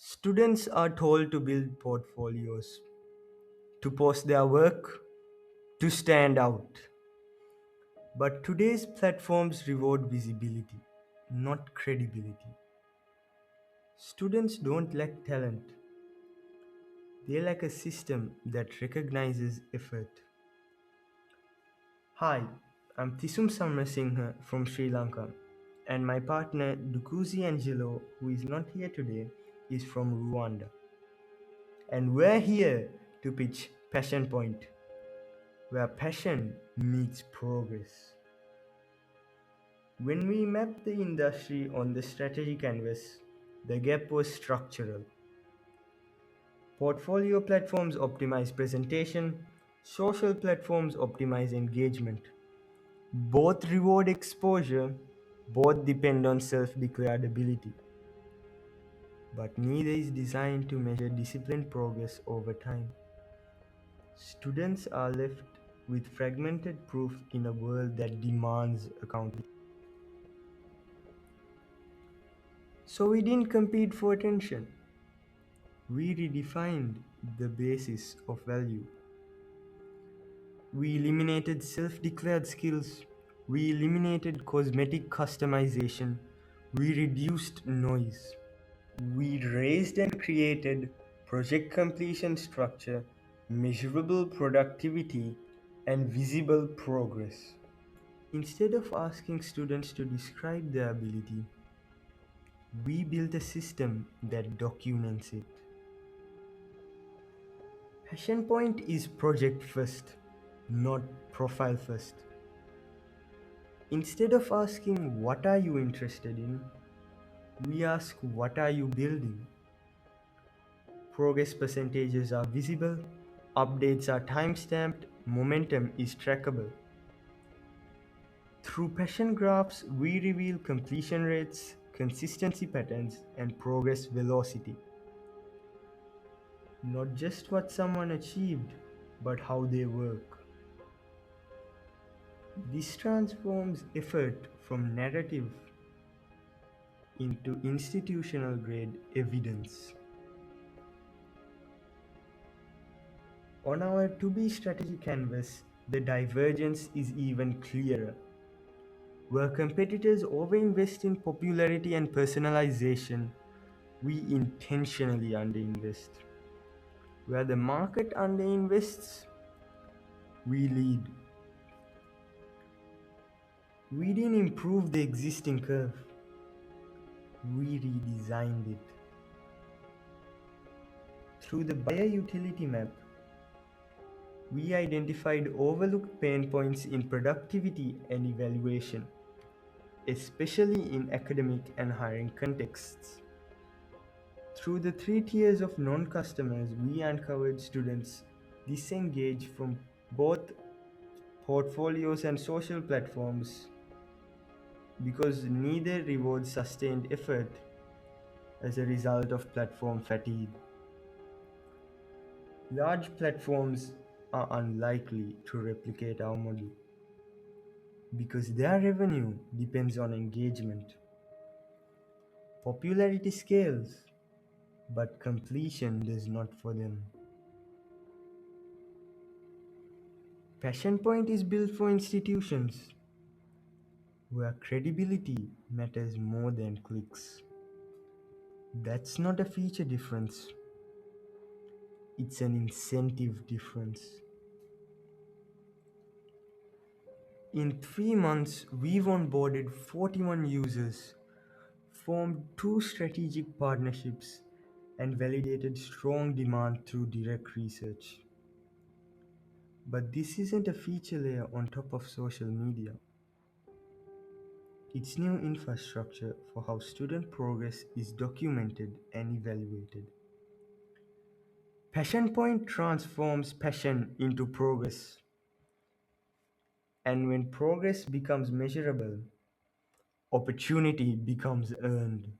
Students are told to build portfolios, to post their work, to stand out. But today's platforms reward visibility, not credibility. Students don't lack talent, they lack a system that recognizes effort. Hi, I'm Thisum Samarasinghe from Sri Lanka, and my partner Dukuzi Angelo, who is not here today, is from Rwanda. And we're here to pitch PassionPoint, where passion meets progress. When we mapped the industry on the strategy canvas, the gap was structural. Portfolio platforms optimize presentation, social platforms optimize engagement. Both reward exposure, both depend on self declared ability. But neither is designed to measure disciplined progress over time. Students are left with fragmented proof in a world that demands accountability. So we didn't compete for attention. We redefined the basis of value. We eliminated self declared skills. We eliminated cosmetic customization. We reduced noise. We raised and created project completion structure, measurable productivity, and visible progress. Instead of asking students to describe their ability, we built a system that documents it. Passion Point is project first, not profile first. Instead of asking what are you interested in, we ask what are you building. Progress percentages are visible, updates are time-stamped, momentum is trackable. Through passion graphs, we reveal completion rates, consistency patterns, and progress velocity. Not just what someone achieved, but how they work. This transforms effort from narrative into institutional grade evidence. On our to be strategy canvas, the divergence is even clearer. Where competitors overinvest in popularity and personalization, we intentionally underinvest. Where the market underinvests, we lead. We didn't improve the existing curve, we redesigned it. Through the buyer utility map, we identified overlooked pain points in productivity and evaluation, especially in academic and hiring contexts. Through the three tiers of non customers, we uncovered students disengage from both portfolios and social platforms because neither rewards sustained effort as a result of platform fatigue. Large platforms are unlikely to replicate our model because their revenue depends on engagement. Popularity scales, but completion does not for them. PassionPoint is built for institutions where credibility matters more than clicks. That's not a feature difference, it's an incentive difference. In 3 months, we've onboarded 41 users, formed two strategic partnerships, and validated strong demand through direct research. But this isn't a feature layer on top of social media. It's new infrastructure for how student progress is documented and evaluated. PassionPoint transforms passion into progress. And when progress becomes measurable, opportunity becomes earned.